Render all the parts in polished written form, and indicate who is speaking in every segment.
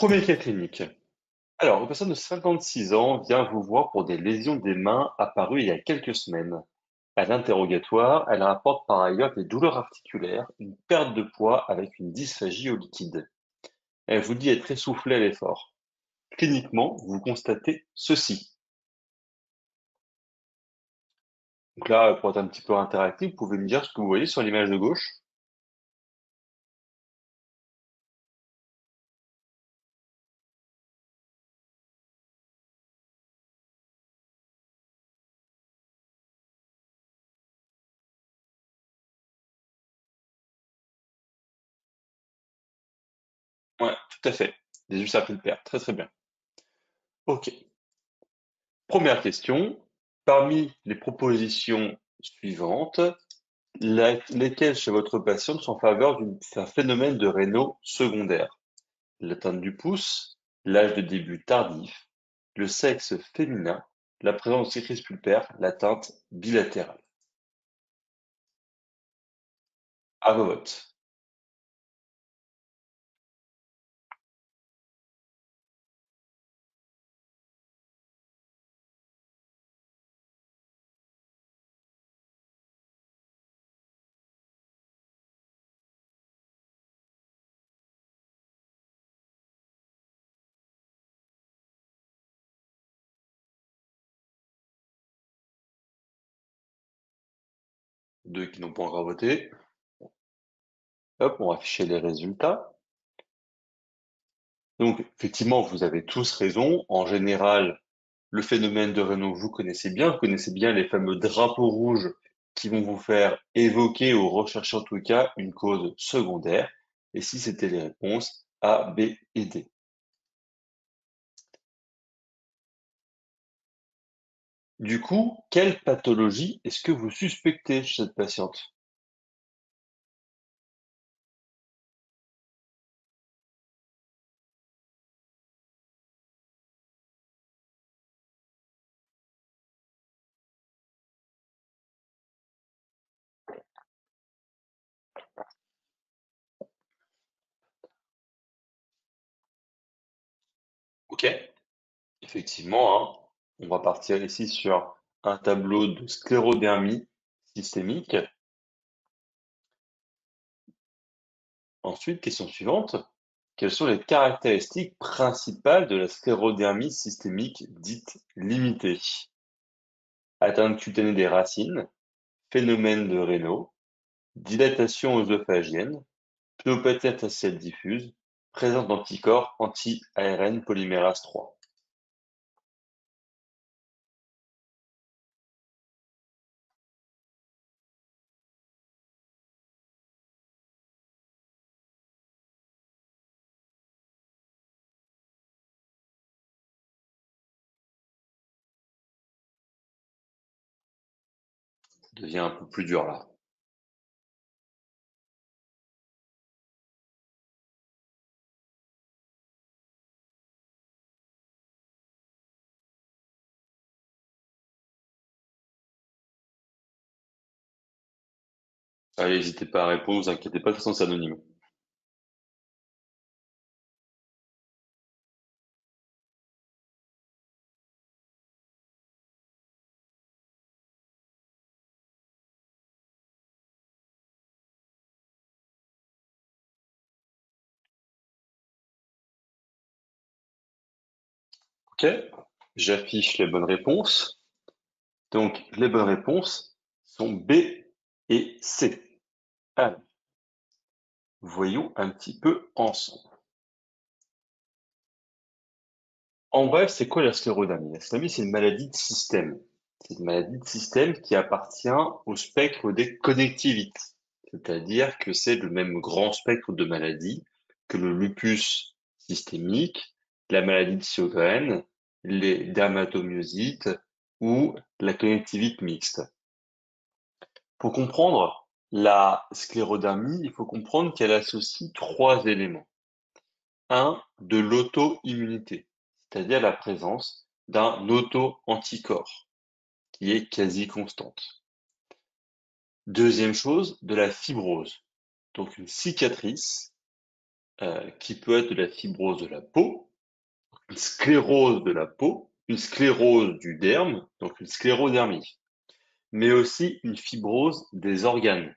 Speaker 1: Premier cas clinique. Alors, une personne de 56 ans vient vous voir pour des lésions des mains apparues il y a quelques semaines. À l'interrogatoire, elle rapporte par ailleurs des douleurs articulaires, une perte de poids avec une dysphagie au liquide. Elle vous dit être essoufflée à l'effort. Cliniquement, vous constatez ceci. Donc là, pour être un petit peu interactif, vous pouvez me dire ce que vous voyez sur l'image de gauche. Ouais, tout à fait. Des ulcères pulpaires. Très très bien. Ok. Première question. Parmi les propositions suivantes, lesquelles chez votre patiente sont en faveur d'un phénomène de Raynaud secondaire? L'atteinte du pouce, l'âge de début tardif, le sexe féminin, la présence de cicatrices pulpaires, l'atteinte bilatérale. À vos votes. Deux qui n'ont pas encore voté. Hop, on va afficher les résultats. Donc, effectivement, vous avez tous raison. En général, le phénomène de Raynaud, vous connaissez bien les fameux drapeaux rouges qui vont vous faire évoquer ou rechercher en tout cas une cause secondaire. Et si c'était les réponses A, B et D. Du coup, quelle pathologie est-ce que vous suspectez chez cette patiente? Ok, effectivement, hein, on va partir ici sur un tableau de sclérodermie systémique. Ensuite, question suivante. Quelles sont les caractéristiques principales de la sclérodermie systémique dite limitée? Atteinte cutanée des racines, phénomène de Raynaud, dilatation œsophagienne, pneumopathie interstitielle diffuse, présence d'anticorps anti-ARN polymérase 3. Ça devient un peu plus dur là. Allez, n'hésitez pas à répondre, vous inquiétez pas, de toute façon c'est anonyme. Ok, j'affiche les bonnes réponses. Donc, les bonnes réponses sont B et C. Alors, voyons un petit peu ensemble. En bref, c'est quoi la sclérodermie? La sclérodermie, c'est une maladie de système. C'est une maladie de système qui appartient au spectre des connectivites. C'est-à-dire que c'est le même grand spectre de maladies que le lupus systémique, la maladie de Sjögren, les dermatomyosites ou la connectivite mixte. Pour comprendre la sclérodermie, il faut comprendre qu'elle associe trois éléments. Un, de l'auto-immunité, c'est-à-dire la présence d'un auto-anticorps qui est quasi constante. Deuxième chose, de la fibrose, donc une cicatrice qui peut être de la fibrose de la peau, une sclérose de la peau, une sclérose du derme, donc une sclérodermie, mais aussi une fibrose des organes,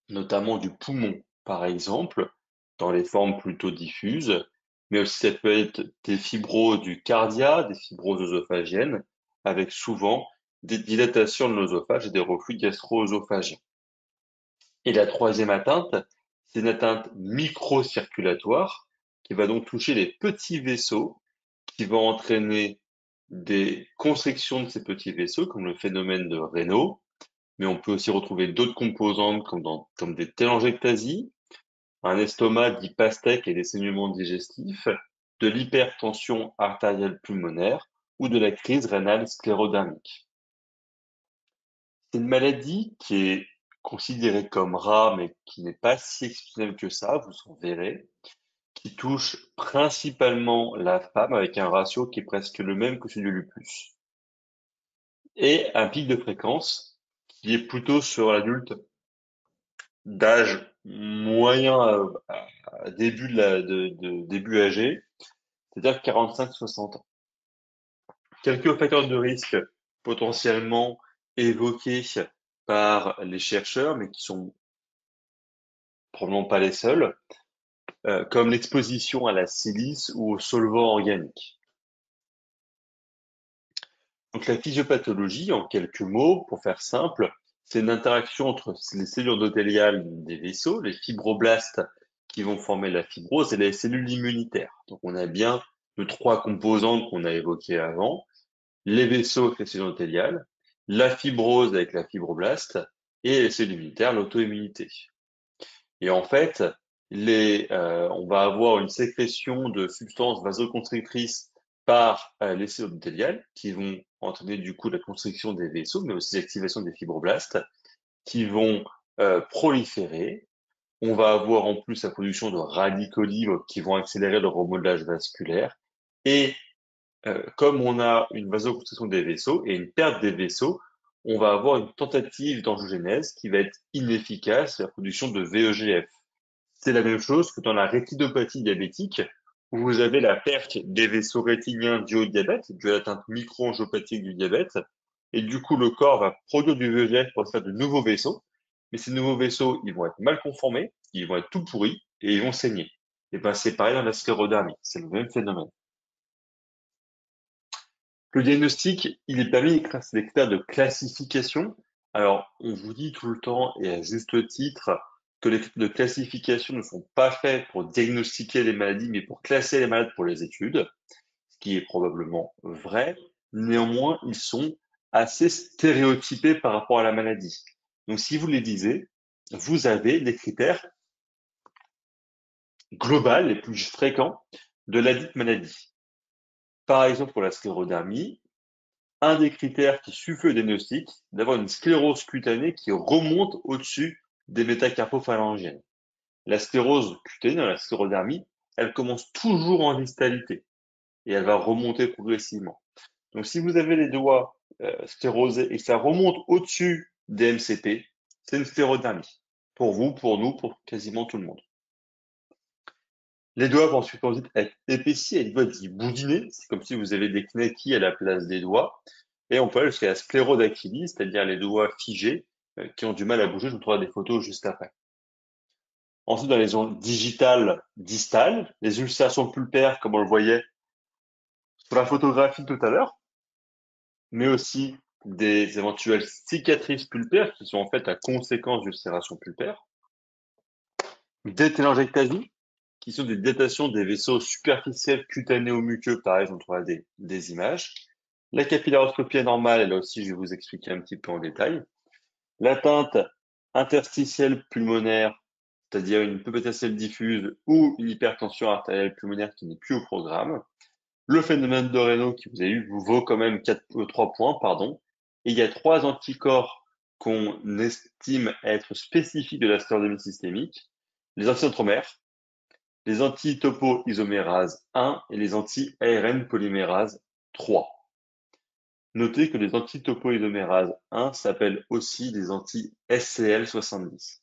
Speaker 1: notamment du poumon, par exemple, dans les formes plutôt diffuses, mais aussi ça peut être des fibroses du cardia, des fibroses œsophagiennes, avec souvent des dilatations de l'œsophage et des reflux gastro-œsophagiens. Et la troisième atteinte, c'est une atteinte microcirculatoire qui va donc toucher les petits vaisseaux, qui vont entraîner des constrictions de ces petits vaisseaux, comme le phénomène de Raynaud, mais on peut aussi retrouver d'autres composantes comme des télangiectasies, un estomac dit pastèque et des saignements digestifs, de l'hypertension artérielle pulmonaire ou de la crise rénale sclérodermique. C'est une maladie qui est considérée comme rare, mais qui n'est pas si exceptionnelle que ça, vous en verrez, qui touche principalement la femme avec un ratio qui est presque le même que celui du lupus, et un pic de fréquence qui est plutôt sur l'adulte d'âge moyen à début début âgé, c'est-à-dire 45-60 ans. Quelques facteurs de risque potentiellement évoqués par les chercheurs, mais qui sont probablement pas les seuls, comme l'exposition à la silice ou aux solvants organiques. Donc la physiopathologie, en quelques mots, pour faire simple, c'est une interaction entre les cellules endothéliales des vaisseaux, les fibroblastes qui vont former la fibrose et les cellules immunitaires. Donc on a bien les trois composantes qu'on a évoquées avant, les vaisseaux avec les cellules endothéliales, la fibrose avec la fibroblast et les cellules immunitaires, l'auto-immunité. Et en fait, on va avoir une sécrétion de substances vasoconstrictrices par les cellules endothéliales qui vont entraîner du coup la constriction des vaisseaux, mais aussi l'activation des fibroblastes qui vont proliférer. On va avoir en plus la production de radicaux libres qui vont accélérer le remodelage vasculaire. Et comme on a une vasoconstriction des vaisseaux et une perte des vaisseaux, on va avoir une tentative d'angiogénèse qui va être inefficace à la production de VEGF. C'est la même chose que dans la rétinopathie diabétique, où vous avez la perte des vaisseaux rétiniens dû au diabète, dû à l'atteinte micro-angiopathique du diabète, et du coup le corps va produire du VEGF pour faire de nouveaux vaisseaux, mais ces nouveaux vaisseaux, ils vont être mal conformés, ils vont être tout pourris, et ils vont saigner. Et ben c'est pareil dans la sclérodermie, c'est le même phénomène. Le diagnostic, il est permis grâce à des critères de classification. Alors, on vous dit tout le temps, et à juste titre, que les critères de classification ne sont pas faits pour diagnostiquer les maladies, mais pour classer les malades pour les études, ce qui est probablement vrai. Néanmoins, ils sont assez stéréotypés par rapport à la maladie. Donc, si vous les lisez, vous avez les critères globaux les plus fréquents de la dite maladie. Par exemple, pour la sclérodermie, un des critères qui suffit au diagnostic, d'avoir une sclérose cutanée qui remonte au-dessus des métacarpophalangiennes. La sclérose cutanée, dans la sclérodermie, elle commence toujours en distalité et elle va remonter progressivement. Donc, si vous avez les doigts sclérosés et que ça remonte au-dessus des MCP, c'est une sclérodermie. Pour vous, pour nous, pour quasiment tout le monde. Les doigts vont ensuite être épaissis et les doigts dits boudinés. C'est comme si vous avez des knackis à la place des doigts. Et on peut aller jusqu'à la sclérodactylie, c'est-à-dire les doigts figés qui ont du mal à bouger. Je vous montrerai des photos juste après. Ensuite, dans les zones digitales distales, les ulcérations pulpaires, comme on le voyait sur la photographie tout à l'heure, mais aussi des éventuelles cicatrices pulpaires qui sont en fait la conséquence d'ulcérations pulpaires, des télangiectasies, qui sont des dilatations des vaisseaux superficiels cutanés ou muqueux, pareil, on trouvera des images. La capillaroscopie anormale, et là aussi, je vais vous expliquer un petit peu en détail. L'atteinte interstitielle pulmonaire, c'est-à-dire une pulmonale diffuse ou une hypertension artérielle pulmonaire qui n'est plus au programme. Le phénomène de Raynaud qui vous a eu vous vaut quand même 3 points, pardon. Et il y a 3 anticorps qu'on estime être spécifiques de la sclérodermie systémique. Les anticentromères, les anti-topoisomérases 1 et les anti-ARN polymérase 3. Notez que les anti-topoisomérases 1 s'appellent aussi des anti-SCL70.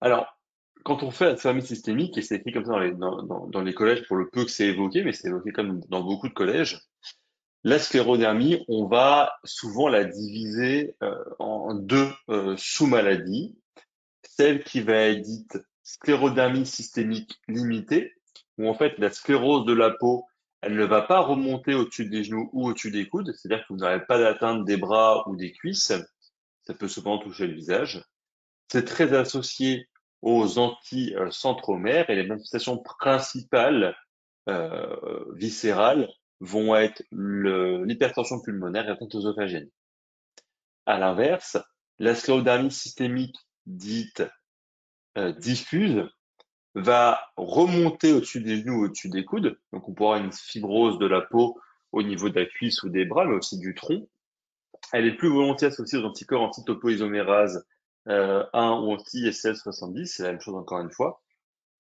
Speaker 1: Alors, quand on fait la thermie systémique, et c'est écrit comme ça dans les collèges pour le peu que c'est évoqué, mais c'est évoqué comme dans beaucoup de collèges, la sclérodermie, on va souvent la diviser en deux sous-maladies. Celle qui va être dite sclérodermie systémique limitée, où en fait la sclérose de la peau, elle ne va pas remonter au-dessus des genoux ou au-dessus des coudes, c'est-à-dire que vous n'aurez pas d'atteinte des bras ou des cuisses, ça peut cependant toucher le visage. C'est très associé aux anticentromères et les manifestations principales viscérales vont être l'hypertension pulmonaire et l'atteinte œsophagienne. À l'inverse, la sclérodermie systémique dite diffuse va remonter au-dessus des genoux, au-dessus des coudes. Donc, on pourra avoir une fibrose de la peau au niveau de la cuisse ou des bras, mais aussi du tronc. Elle est plus volontiers associée aux anticorps anti-topoisomérase 1 ou anti-SL70, c'est la même chose encore une fois,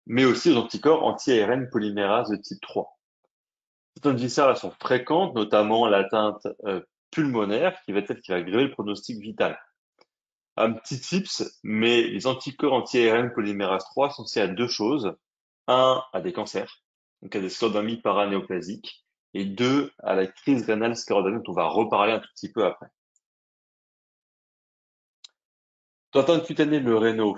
Speaker 1: mais aussi aux anticorps anti-ARN polymérase de type 3. Certaines viscères sont fréquentes, notamment l'atteinte pulmonaire, qui va être celle qui va grever le pronostic vital. Un petit tips, mais les anticorps anti-ARN polymérase 3 sont associés à deux choses. Un, à des cancers, donc à des sclérodermies paranéoplasiques, et deux, à la crise rénale sclérodermique, dont on va reparler un tout petit peu après. Dans l'atteinte cutanée, le réno,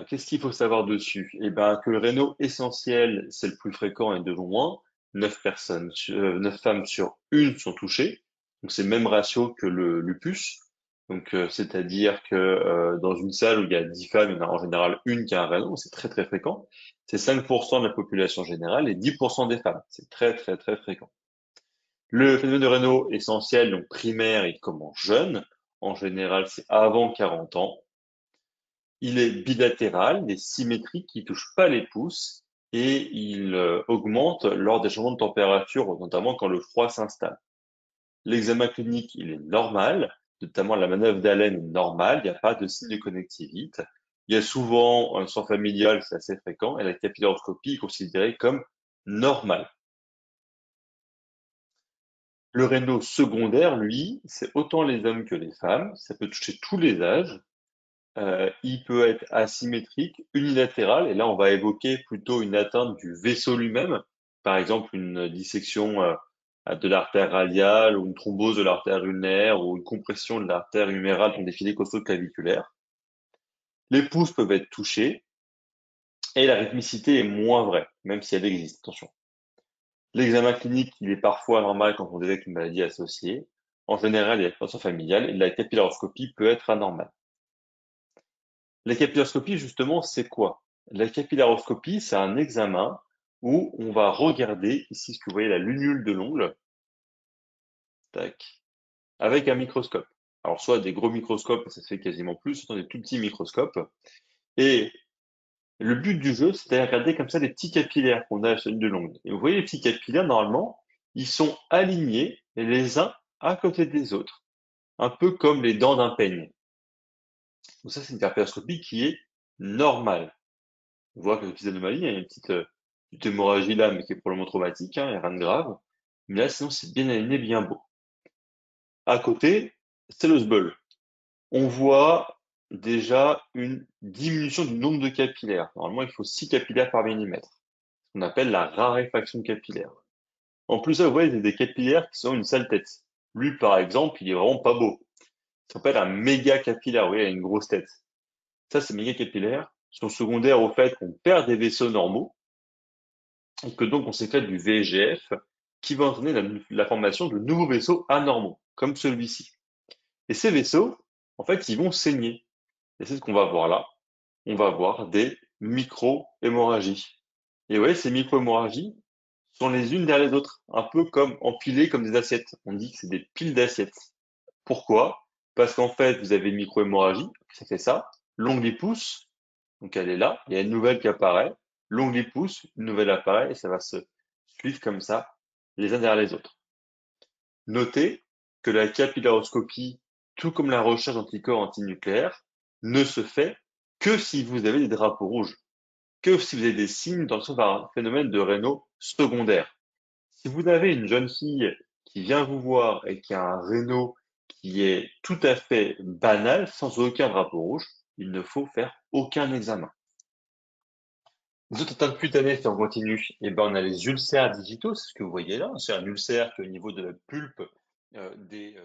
Speaker 1: qu'est-ce qu'il faut savoir dessus? Eh ben, que le réno essentiel, c'est le plus fréquent et de loin. 9 femmes sur une sont touchées. Donc, c'est le même ratio que le lupus. Donc, c'est-à-dire que dans une salle où il y a 10 femmes, il y en a en général une qui a un réno. C'est très, très fréquent. C'est 5% de la population générale et 10% des femmes. C'est très, très, très fréquent. Le phénomène de réno essentiel, donc primaire, il commence jeune. En général, c'est avant 40 ans. Il est bilatéral, il est symétrique, il touche pas les pouces et il augmente lors des changements de température, notamment quand le froid s'installe. L'examen clinique, il est normal, notamment la manœuvre d'haleine est normale, il n'y a pas de signe de connectivite. Il y a souvent un sang familial, c'est assez fréquent, et la capillaroscopie est considérée comme normale. Le réno secondaire, lui, c'est autant les hommes que les femmes, ça peut toucher tous les âges. Il peut être asymétrique, unilatéral, et là on va évoquer plutôt une atteinte du vaisseau lui-même, par exemple une dissection de l'artère radiale ou une thrombose de l'artère ulnaire ou une compression de l'artère humérale dans des filets costo-claviculaires. Les pouces peuvent être touchés et la rythmicité est moins vraie, même si elle existe, attention. L'examen clinique, il est parfois normal quand on détecte une maladie associée. En général, il y a une familiale et la capillaroscopie peut être anormale. La capillaroscopie, justement, c'est quoi? La capillaroscopie, c'est un examen où on va regarder, ici, ce que vous voyez, la lunule de l'ongle, tac, avec un microscope. Alors, soit des gros microscopes, ça se fait quasiment plus, soit des tout petits microscopes. Et le but du jeu, c'est de regarder comme ça les petits capillaires qu'on a à la lunule de l'ongle. Et vous voyez, les petits capillaires, normalement, ils sont alignés les uns à côté des autres, un peu comme les dents d'un peigne. Donc ça, c'est une capillaroscopie qui est normale. On voit que petite anomalie, il y a une petite hémorragie là, mais qui est probablement traumatique, hein, il n'y a rien de grave. Mais là, sinon, c'est bien aligné, bien beau. À côté, c'est le SBUL. On voit déjà une diminution du nombre de capillaires. Normalement, il faut 6 capillaires par millimètre. Ce qu'on appelle la raréfaction capillaire. En plus, ça, vous voyez, il y a des capillaires qui sont une sale tête. Lui, par exemple, il est vraiment pas beau. Ça s'appelle un méga capillaire. Vous voyez, il a une grosse tête. Ça, c'est méga capillaire. Sont secondaires au fait qu'on perd des vaisseaux normaux et que donc on sécrète du VEGF qui va entraîner la formation de nouveaux vaisseaux anormaux, comme celui-ci. Et ces vaisseaux, en fait, ils vont saigner. Et c'est ce qu'on va voir là. On va voir des micro-hémorragies. Et ouais, ces micro-hémorragies sont les unes derrière les autres, un peu comme empilées comme des assiettes. On dit que c'est des piles d'assiettes. Pourquoi? Parce qu'en fait, vous avez une micro-hémorragie, ça fait ça. L'ongle y pousse, donc elle est là. Il y a une nouvelle qui apparaît. L'ongle y pousse, une nouvelle apparaît, et ça va se suivre comme ça, les uns derrière les autres. Notez que la capillaroscopie, tout comme la recherche d'anticorps antinucléaires, ne se fait que si vous avez des drapeaux rouges, que si vous avez des signes dans un phénomène de rénaux secondaire. Si vous avez une jeune fille qui vient vous voir et qui a un réno qui est tout à fait banal, sans aucun drapeau rouge, il ne faut faire aucun examen. Les autres atteintes cutanées, si on continue, eh ben, on a les ulcères digitaux, c'est ce que vous voyez là. C'est un ulcère qui est au niveau de la pulpe des